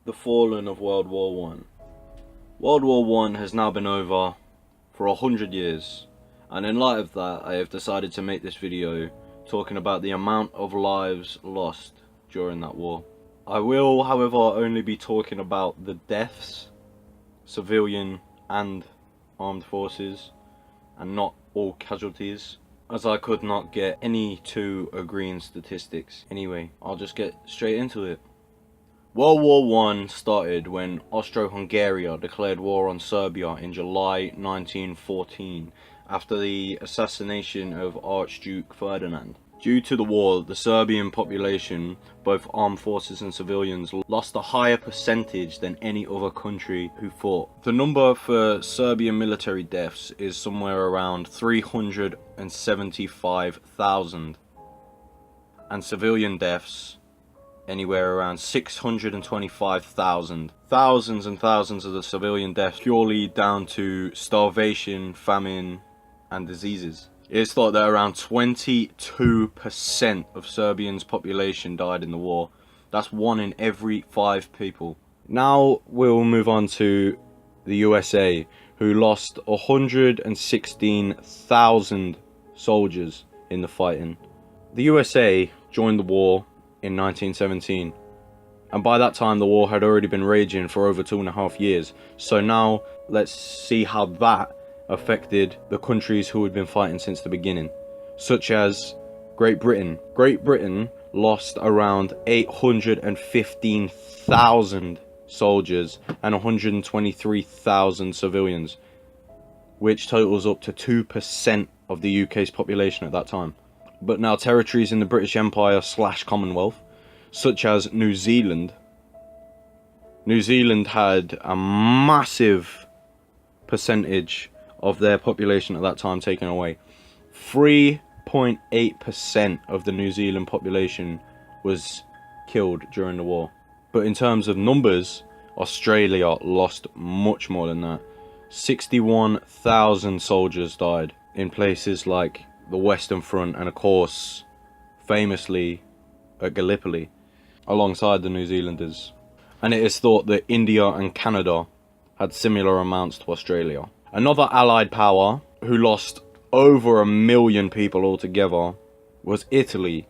the fallen of World War One. World War One has now been over for 100 years, and in light of that, I have decided to make this video talking about the amount of lives lost during that war. I will, however, only be talking about the deaths, civilian and armed forces, and not all casualties, as I could not get any two agreeing statistics. Anyway, I'll just get straight into it. World War One started when Austro-Hungary declared war on Serbia in July 1914 after the assassination of Archduke Ferdinand. Due to the war, the Serbian population, both armed forces and civilians, lost a higher percentage than any other country who fought. The number for Serbian military deaths is somewhere around 375,000, and civilian deaths anywhere around 625,000. Thousands and thousands of the civilian deaths purely down to starvation, famine, and diseases. It is thought that around 22% of Serbians' population died in the war. That's 1 in every 5 people. Now we'll move on to the USA, who lost 116,000 soldiers in the fighting. The USA joined the war in 1917, and by that time the war had already been raging for over 2.5 years. So now let's see how that affected the countries who had been fighting since the beginning, such as Great Britain. Great Britain lost around 815,000 soldiers and 123,000 civilians, which totals up to 2% of the UK's population at that time. But now territories in the British Empire / Commonwealth, such as New Zealand had a massive percentage of their population at that time taken away. 3.8% of the New Zealand population was killed during the war. But in terms of numbers, Australia lost much more than that. 61,000 soldiers died in places like the Western Front and, of course, famously at Gallipoli, alongside the New Zealanders. And it is thought that India and Canada had similar amounts to Australia. Another allied power who lost over 1 million people altogether was Italy,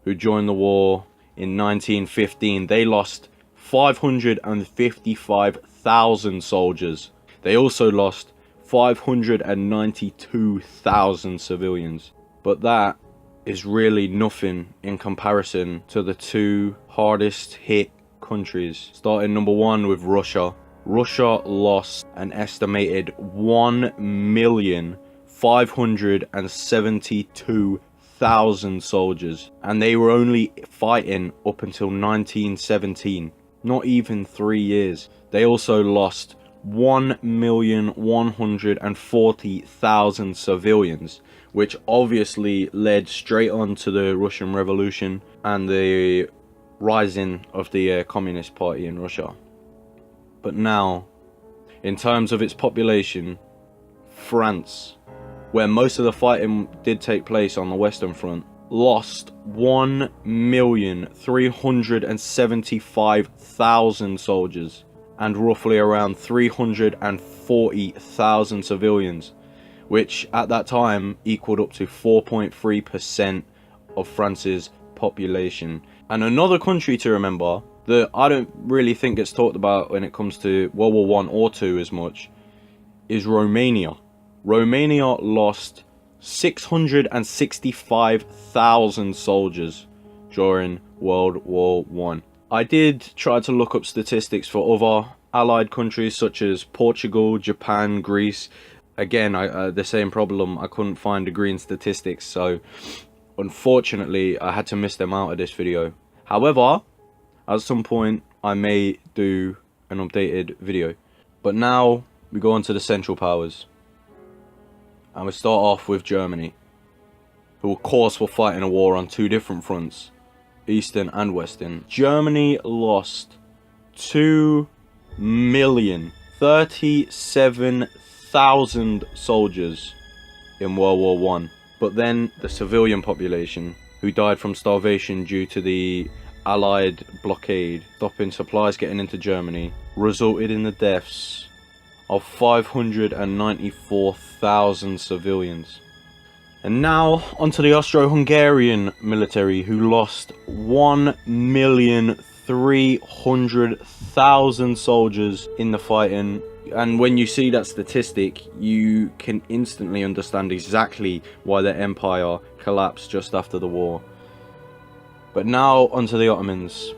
who joined the war in 1915. They lost 555,000 soldiers. They also lost 592,000 civilians. But that is really nothing in comparison to the two hardest hit countries. Starting number 1 with Russia. Russia lost an estimated 1,572,000 soldiers, and they were only fighting up until 1917, not even 3 years. They also lost 1,140,000 civilians, which obviously led straight on to the Russian Revolution and the rising of the Communist Party in Russia. But now, in terms of its population, France, where most of the fighting did take place on the Western Front, lost 1,375,000 soldiers and roughly around 340,000 civilians, which at that time equaled up to 4.3% of France's population. And another country to remember that I don't really think gets talked about when it comes to World War One or Two as much is Romania. Romania lost 665,000 soldiers during World War One. I did try to look up statistics for other allied countries such as Portugal, Japan, Greece. Again, the same problem, I couldn't find agreeing statistics, so unfortunately I had to miss them out of this video. However, at some point I may do an updated video. But now we go on to the Central Powers, and we start off with Germany, who of course were fighting a war on 2 different fronts, Eastern and Western. Germany lost 2,037,000 soldiers in World War One. But then the civilian population, who died from starvation due to the Allied blockade, stopping supplies getting into Germany, resulted in the deaths of 594,000 civilians. And now onto the Austro-Hungarian military, who lost 1,300,000 soldiers in the fighting. And when you see that statistic, you can instantly understand exactly why the empire collapsed just after the war. But now onto the Ottomans.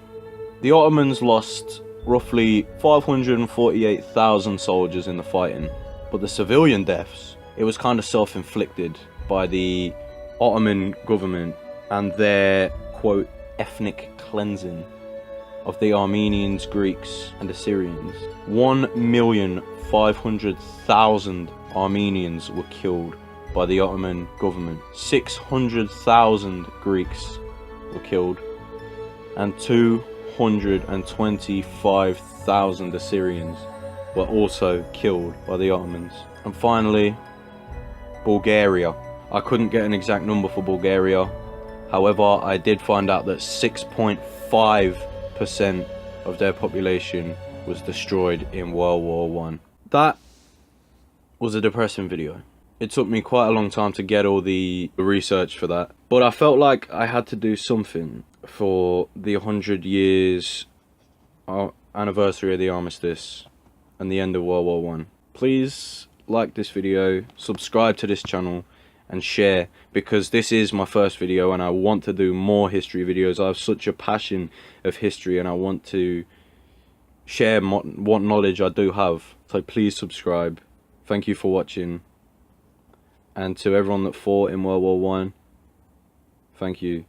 The Ottomans lost roughly 548,000 soldiers in the fighting, but the civilian deaths, it was kind of self-inflicted by the Ottoman government and their, quote, ethnic cleansing of the Armenians, Greeks and Assyrians. 1,500,000 Armenians were killed by the Ottoman government. 600,000 Greeks were killed, and 225,000 Assyrians were also killed by the Ottomans. And finally, Bulgaria. I couldn't get an exact number for Bulgaria. However, I did find out that 6.5% of their population was destroyed in World War I. That was a depressing video. It took me quite a long time to get all the research for that, but I felt like I had to do something for the 100 years anniversary of the armistice and the end of World War I. Please like this video, subscribe to this channel and share, because this is my first video and I want to do more history videos. I have such a passion of history and I want to share what knowledge I do have. So please subscribe. Thank you for watching. And to everyone that fought in World War I, thank you.